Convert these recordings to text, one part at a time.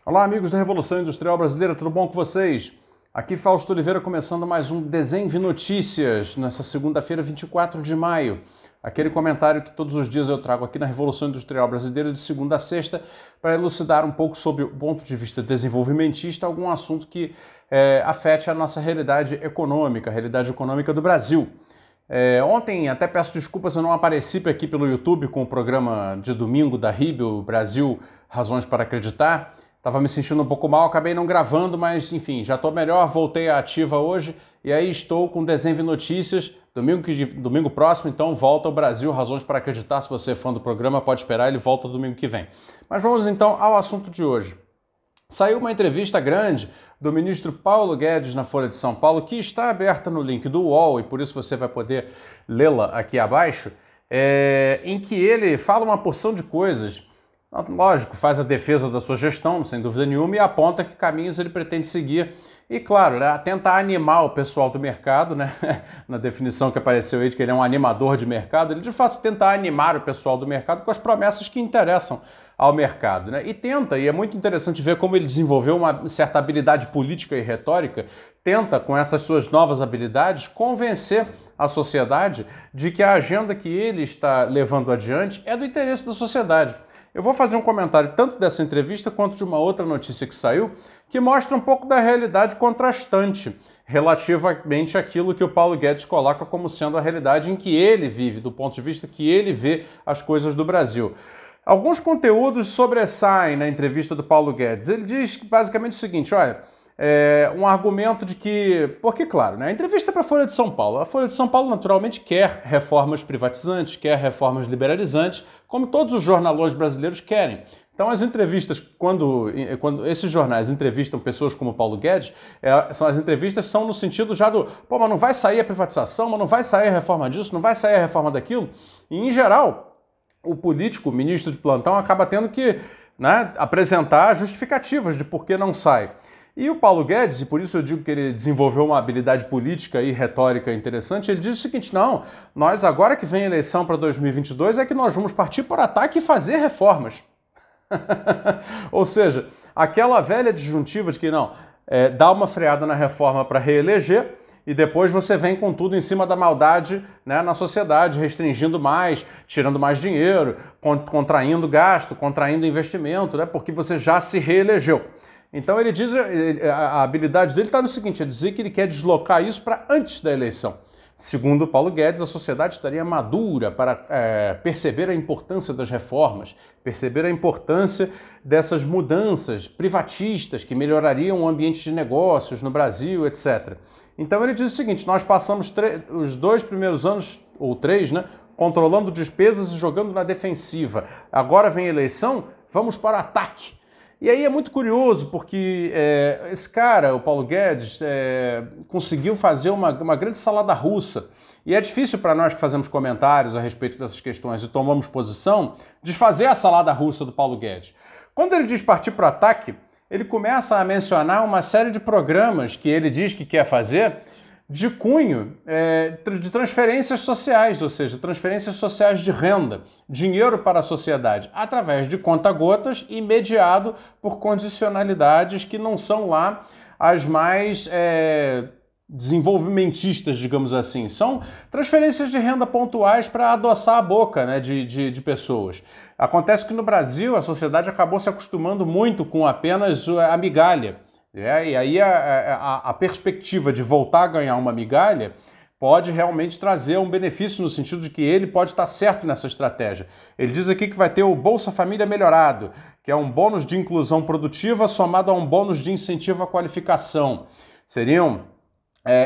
Olá, amigos da Revolução Industrial Brasileira, tudo bom com vocês? Aqui Fausto Oliveira começando mais um Desenve Notícias, nessa segunda-feira, 24 de maio. Aquele comentário que todos os dias eu trago aqui na Revolução Industrial Brasileira, de segunda a sexta, para elucidar um pouco sobre o ponto de vista desenvolvimentista, algum assunto que afete a nossa realidade econômica do Brasil. Ontem, até peço desculpas, eu não apareci aqui pelo YouTube com o programa de domingo da RIB, Brasil Razões para Acreditar. Estava me sentindo um pouco mal, acabei não gravando, mas enfim, já estou melhor, voltei à ativa hoje e aí estou com Desenve Notícias, domingo próximo, então volta ao Brasil, Razões para Acreditar. Se você é fã do programa, pode esperar, ele volta domingo que vem. Mas vamos então ao assunto de hoje. Saiu uma entrevista grande do ministro Paulo Guedes na Folha de São Paulo, que está aberta no link do UOL, e por isso você vai poder lê-la aqui abaixo, em que ele fala uma porção de coisas. Lógico, faz a defesa da sua gestão, sem dúvida nenhuma, e aponta que caminhos ele pretende seguir. E, claro, tenta animar o pessoal do mercado, né? Na definição que apareceu aí de que ele é um animador de mercado, ele de fato tenta animar o pessoal do mercado com as promessas que interessam ao mercado, né? E é muito interessante ver como ele desenvolveu uma certa habilidade política e retórica, tenta, com essas suas novas habilidades, convencer a sociedade de que a agenda que ele está levando adiante é do interesse da sociedade. Eu vou fazer um comentário tanto dessa entrevista quanto de uma outra notícia que saiu, que mostra um pouco da realidade contrastante relativamente àquilo que o Paulo Guedes coloca como sendo a realidade em que ele vive, do ponto de vista que ele vê as coisas do Brasil. Alguns conteúdos sobressaem na entrevista do Paulo Guedes. Ele diz basicamente o seguinte, olha, um argumento de que... Porque, claro, né, a entrevista é para a Folha de São Paulo. A Folha de São Paulo, naturalmente, quer reformas privatizantes, quer reformas liberalizantes, como todos os jornalões brasileiros querem. Então, as entrevistas, quando esses jornais entrevistam pessoas como Paulo Guedes, as entrevistas são no sentido já do, pô, mas não vai sair a privatização, mas não vai sair a reforma disso, não vai sair a reforma daquilo. E, em geral, o político, o ministro de plantão, acaba tendo que, né, apresentar justificativas de por que não sai. E o Paulo Guedes, e por isso eu digo que ele desenvolveu uma habilidade política e retórica interessante, ele diz o seguinte, não, nós agora que vem a eleição para 2022 é que nós vamos partir para o ataque e fazer reformas. Ou seja, aquela velha disjuntiva de que não, dá uma freada na reforma para reeleger e depois você vem com tudo em cima da maldade, né, na sociedade, restringindo mais, tirando mais dinheiro, contraindo gasto, contraindo investimento, né, porque você já se reelegeu. Então ele diz, a habilidade dele está no seguinte, é dizer que ele quer deslocar isso para antes da eleição. Segundo Paulo Guedes, a sociedade estaria madura para perceber a importância das reformas, perceber a importância dessas mudanças privatistas que melhorariam o ambiente de negócios no Brasil, etc. Então ele diz o seguinte, nós passamos os 2 primeiros anos, ou 3, né, controlando despesas e jogando na defensiva. Agora vem a eleição, vamos para o ataque. E aí é muito curioso, porque esse cara, o Paulo Guedes, conseguiu fazer uma grande salada russa. E é difícil para nós que fazemos comentários a respeito dessas questões e tomamos posição, desfazer a salada russa do Paulo Guedes. Quando ele diz partir para o ataque, ele começa a mencionar uma série de programas que ele diz que quer fazer de cunho de transferências sociais, ou seja, transferências sociais de renda, dinheiro para a sociedade, através de conta-gotas e mediado por condicionalidades que não são lá as mais desenvolvimentistas, digamos assim. São transferências de renda pontuais para adoçar a boca, né, de pessoas. Acontece que no Brasil a sociedade acabou se acostumando muito com apenas a migalha. E aí a perspectiva de voltar a ganhar uma migalha pode realmente trazer um benefício no sentido de que ele pode estar certo nessa estratégia. Ele diz aqui que vai ter o Bolsa Família melhorado, que é um bônus de inclusão produtiva somado a um bônus de incentivo à qualificação. Seriam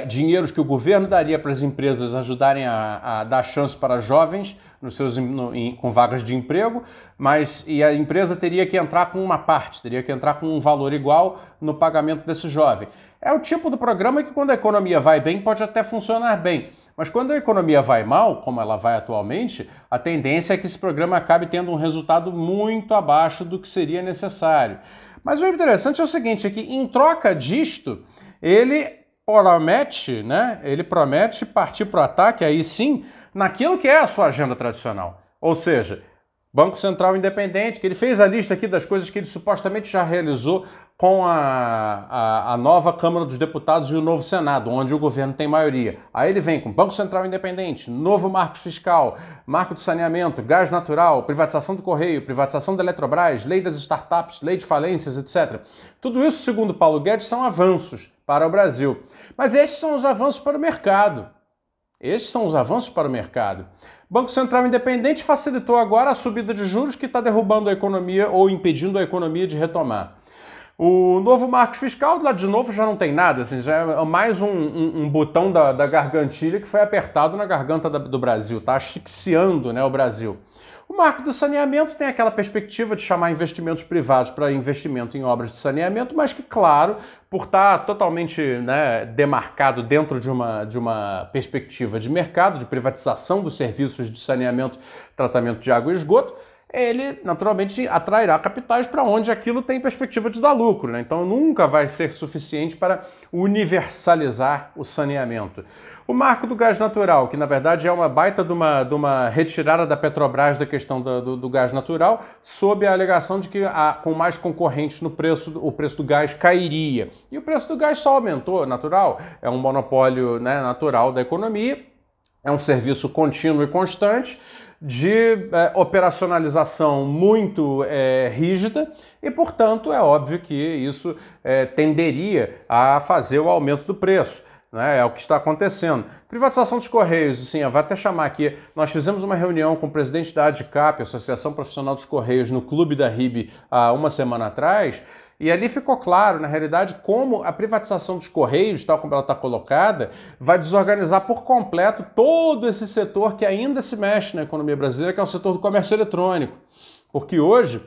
dinheiros que o governo daria para as empresas ajudarem a dar chance para jovens com vagas de emprego, e a empresa teria que entrar com uma parte, teria que entrar com um valor igual no pagamento desse jovem. É o tipo do programa que quando a economia vai bem pode até funcionar bem, mas quando a economia vai mal, como ela vai atualmente, a tendência é que esse programa acabe tendo um resultado muito abaixo do que seria necessário. Mas o interessante é o seguinte, é que em troca disto, ele promete partir para o ataque, aí sim, naquilo que é a sua agenda tradicional. Ou seja, Banco Central Independente, que ele fez a lista aqui das coisas que ele supostamente já realizou com a nova Câmara dos Deputados e o novo Senado, onde o governo tem maioria. Aí ele vem com Banco Central Independente, novo marco fiscal, marco de saneamento, gás natural, privatização do Correio, privatização da Eletrobras, lei das startups, lei de falências, etc. Tudo isso, segundo Paulo Guedes, são avanços para o Brasil. Mas esses são os avanços para o mercado. Esses são os avanços para o mercado. Banco Central Independente facilitou agora a subida de juros que está derrubando a economia ou impedindo a economia de retomar. O novo marco fiscal, lá de novo, já não tem nada, assim, já é mais um botão da gargantilha que foi apertado na garganta do Brasil, está asfixiando, né, o Brasil. O marco do saneamento tem aquela perspectiva de chamar investimentos privados para investimento em obras de saneamento, mas que, claro, por estar totalmente, né, demarcado dentro de uma perspectiva de mercado, de privatização dos serviços de saneamento, tratamento de água e esgoto, ele naturalmente atrairá capitais para onde aquilo tem perspectiva de dar lucro, né? Então nunca vai ser suficiente para universalizar o saneamento. O marco do gás natural, que na verdade é uma baita de uma retirada da Petrobras da questão do gás natural, sob a alegação de que com mais concorrentes no preço, o preço do gás cairia. E o preço do gás só aumentou, natural, é um monopólio, né, natural da economia, é um serviço contínuo e constante, de operacionalização muito rígida e, portanto, é óbvio que isso tenderia a fazer o aumento do preço, né? É o que está acontecendo. Privatização dos Correios, assim, vai até chamar aqui, nós fizemos uma reunião com o presidente da ADCAP, Associação Profissional dos Correios, no Clube da RIB há uma semana atrás, e ali ficou claro, na realidade, como a privatização dos Correios, tal como ela está colocada, vai desorganizar por completo todo esse setor que ainda se mexe na economia brasileira, que é o setor do comércio eletrônico. Porque hoje,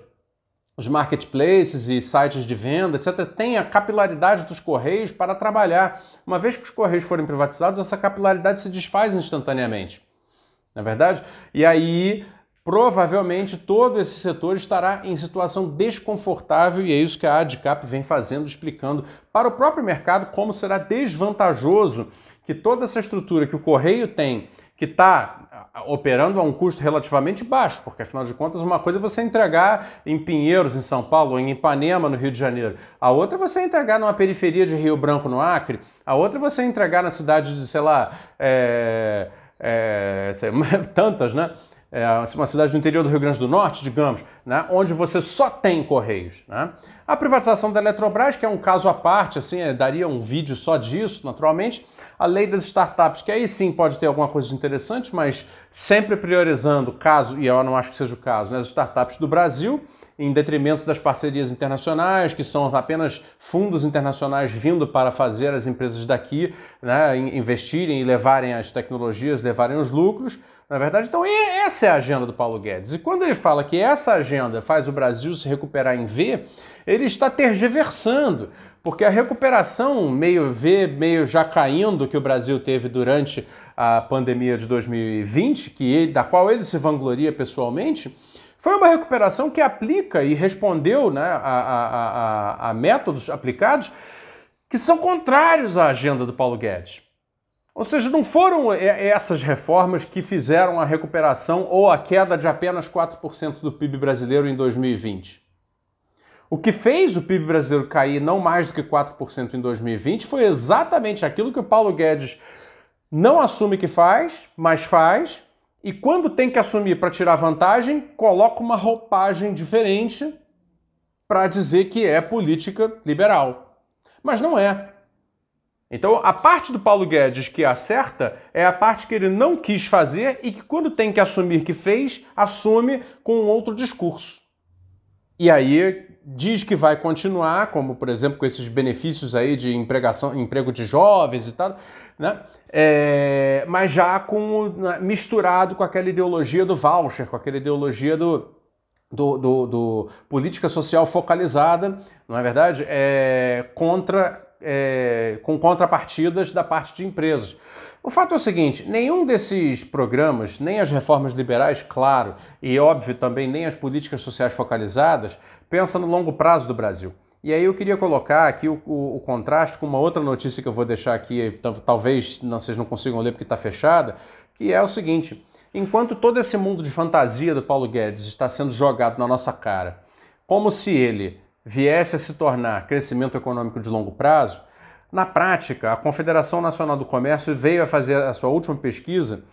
os marketplaces e sites de venda, etc., têm a capilaridade dos Correios para trabalhar. Uma vez que os Correios forem privatizados, essa capilaridade se desfaz instantaneamente. Não é verdade? E aí, provavelmente, todo esse setor estará em situação desconfortável e é isso que a ADCAP vem fazendo, explicando para o próprio mercado como será desvantajoso que toda essa estrutura que o Correio tem, que está operando a um custo relativamente baixo, porque afinal de contas uma coisa é você entregar em Pinheiros, em São Paulo, ou em Ipanema, no Rio de Janeiro. A outra é você entregar numa periferia de Rio Branco, no Acre. A outra é você entregar na cidade de, sei lá, tantas, né? Uma cidade do interior do Rio Grande do Norte, digamos, né, onde você só tem Correios. Né? A privatização da Eletrobras, que é um caso à parte, assim, daria um vídeo só disso, naturalmente. A lei das startups, que aí sim pode ter alguma coisa interessante, mas sempre priorizando, caso, e eu não acho que seja o caso, né, as startups do Brasil, em detrimento das parcerias internacionais, que são apenas fundos internacionais vindo para fazer as empresas daqui, né, investirem e levarem as tecnologias, levarem os lucros. Na verdade, então essa é a agenda do Paulo Guedes. E quando ele fala que essa agenda faz o Brasil se recuperar em V, ele está tergiversando, porque a recuperação meio V, meio já caindo que o Brasil teve durante a pandemia de 2020, da qual ele se vangloria pessoalmente, foi uma recuperação que aplica e respondeu, né, a métodos aplicados que são contrários à agenda do Paulo Guedes. Ou seja, não foram essas reformas que fizeram a recuperação ou a queda de apenas 4% do PIB brasileiro em 2020. O que fez o PIB brasileiro cair não mais do que 4% em 2020 foi exatamente aquilo que o Paulo Guedes não assume que faz, mas faz, e quando tem que assumir para tirar vantagem, coloca uma roupagem diferente para dizer que é política liberal. Mas não é. Então, a parte do Paulo Guedes que acerta é a parte que ele não quis fazer e que, quando tem que assumir que fez, assume com um outro discurso. E aí diz que vai continuar, como, por exemplo, com esses benefícios aí de emprego de jovens e tal, né? Mas já misturado com aquela ideologia do voucher, com aquela ideologia do política social focalizada, não é verdade? Com contrapartidas da parte de empresas. O fato é o seguinte, nenhum desses programas, nem as reformas liberais, claro, e óbvio também nem as políticas sociais focalizadas, pensa no longo prazo do Brasil. E aí eu queria colocar aqui o contraste com uma outra notícia que eu vou deixar aqui, talvez vocês não consigam ler porque está fechada, que é o seguinte, Enquanto todo esse mundo de fantasia do Paulo Guedes está sendo jogado na nossa cara, como se ele viesse a se tornar crescimento econômico de longo prazo, na prática, a Confederação Nacional do Comércio veio a fazer a sua última pesquisa,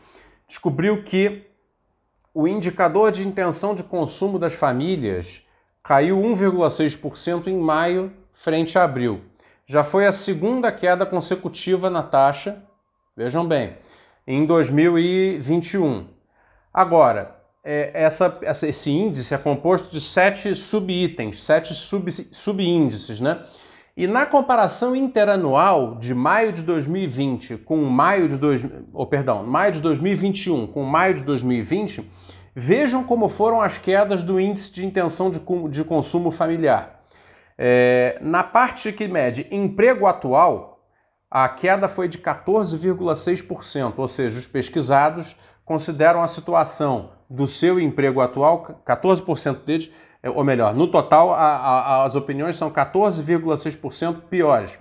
descobriu que o indicador de intenção de consumo das famílias caiu 1,6% em maio frente a abril. Já foi a segunda queda consecutiva na taxa, vejam bem, em 2021. Agora, esse índice é composto de 7 subitens, 7 subíndices, né? E na comparação interanual de maio de 2020 com maio de 2021 com maio de 2020, vejam como foram as quedas do índice de intenção de consumo familiar. Na parte que mede emprego atual, a queda foi de 14,6%, ou seja, os pesquisados consideram a situação do seu emprego atual, 14% deles, ou melhor, no total as opiniões são 14,6% piores.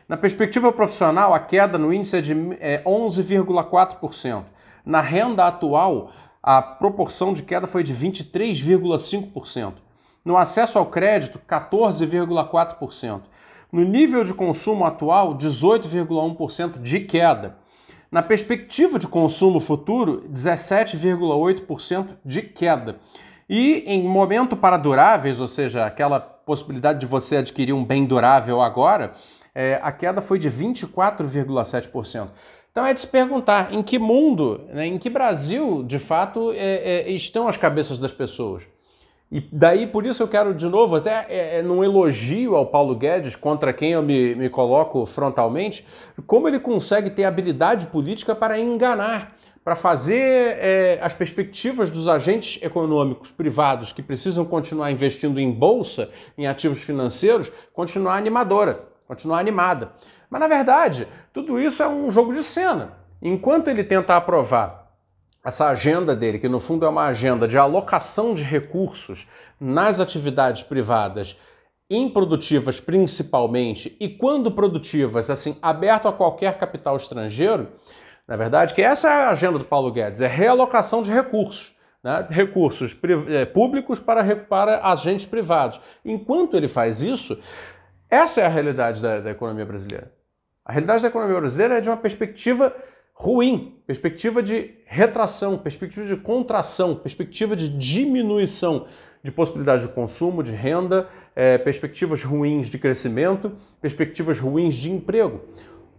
Na perspectiva profissional, a queda no índice é de 11,4%. Na renda atual, a proporção de queda foi de 23,5%. No acesso ao crédito, 14,4%. No nível de consumo atual, 18,1% de queda. Na perspectiva de consumo futuro, 17,8% de queda. E em momento para duráveis, ou seja, aquela possibilidade de você adquirir um bem durável agora, a queda foi de 24,7%. Então é de se perguntar em que mundo, né, em que Brasil, de fato, estão as cabeças das pessoas. E daí, por isso eu quero, de novo, até num elogio ao Paulo Guedes, contra quem eu me coloco frontalmente, como ele consegue ter habilidade política para enganar, para fazer as perspectivas dos agentes econômicos privados que precisam continuar investindo em bolsa, em ativos financeiros, continuar animada. Mas, na verdade, tudo isso é um jogo de cena. Enquanto ele tenta aprovar essa agenda dele, que no fundo é uma agenda de alocação de recursos nas atividades privadas, improdutivas principalmente, e quando produtivas, assim, aberto a qualquer capital estrangeiro, na verdade, que essa é a agenda do Paulo Guedes, é realocação de recursos, né? Recursos públicos para agentes privados. Enquanto ele faz isso, essa é a realidade da economia brasileira. A realidade da economia brasileira é de uma perspectiva ruim, perspectiva de retração, perspectiva de contração, perspectiva de diminuição de possibilidade de consumo, de renda, perspectivas ruins de crescimento, perspectivas ruins de emprego.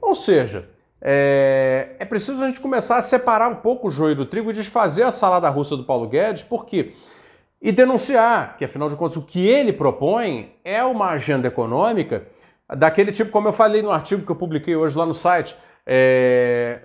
Ou seja, é preciso a gente começar a separar um pouco o joio do trigo e desfazer a salada russa do Paulo Guedes, por quê? E denunciar que, afinal de contas, o que ele propõe é uma agenda econômica daquele tipo, como eu falei no artigo que eu publiquei hoje lá no site,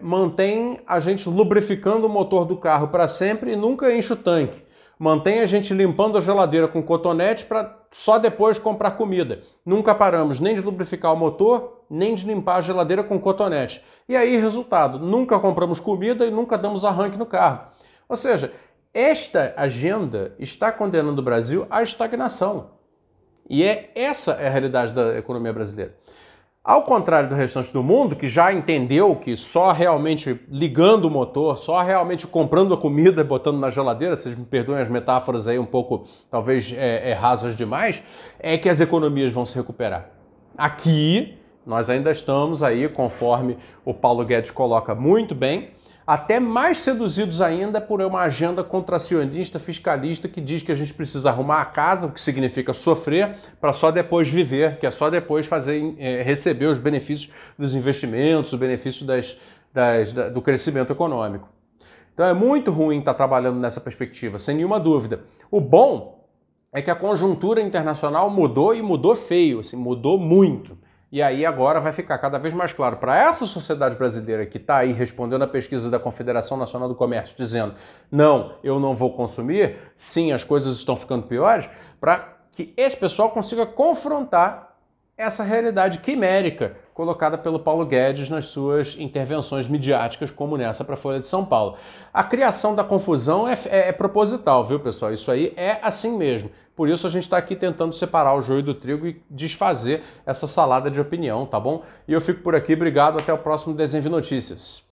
mantém a gente lubrificando o motor do carro para sempre e nunca enche o tanque. Mantém a gente limpando a geladeira com cotonete para só depois comprar comida. Nunca paramos nem de lubrificar o motor, nem de limpar a geladeira com cotonete. E aí, resultado, nunca compramos comida e nunca damos arranque no carro. Ou seja, esta agenda está condenando o Brasil à estagnação. E essa é a realidade da economia brasileira. Ao contrário do restante do mundo, que já entendeu que só realmente ligando o motor, só realmente comprando a comida e botando na geladeira, vocês me perdoem as metáforas aí um pouco, talvez, rasas demais, é que as economias vão se recuperar. Aqui, nós ainda estamos aí, conforme o Paulo Guedes coloca muito bem, até mais seduzidos ainda por uma agenda contracionista, fiscalista, que diz que a gente precisa arrumar a casa, o que significa sofrer, para só depois viver, que é só depois receber os benefícios dos investimentos, o benefício do crescimento econômico. Então é muito ruim estar trabalhando nessa perspectiva, sem nenhuma dúvida. O bom é que a conjuntura internacional mudou e mudou feio, assim, mudou muito. E aí agora vai ficar cada vez mais claro para essa sociedade brasileira que está aí respondendo a pesquisa da Confederação Nacional do Comércio, dizendo não, eu não vou consumir, sim, as coisas estão ficando piores, para que esse pessoal consiga confrontar essa realidade quimérica colocada pelo Paulo Guedes nas suas intervenções midiáticas, como nessa para a Folha de São Paulo. A criação da confusão é proposital, viu, pessoal? Isso aí é assim mesmo. Por isso a gente está aqui tentando separar o joio do trigo e desfazer essa salada de opinião, tá bom? E eu fico por aqui, obrigado, até o próximo Desenvio Notícias.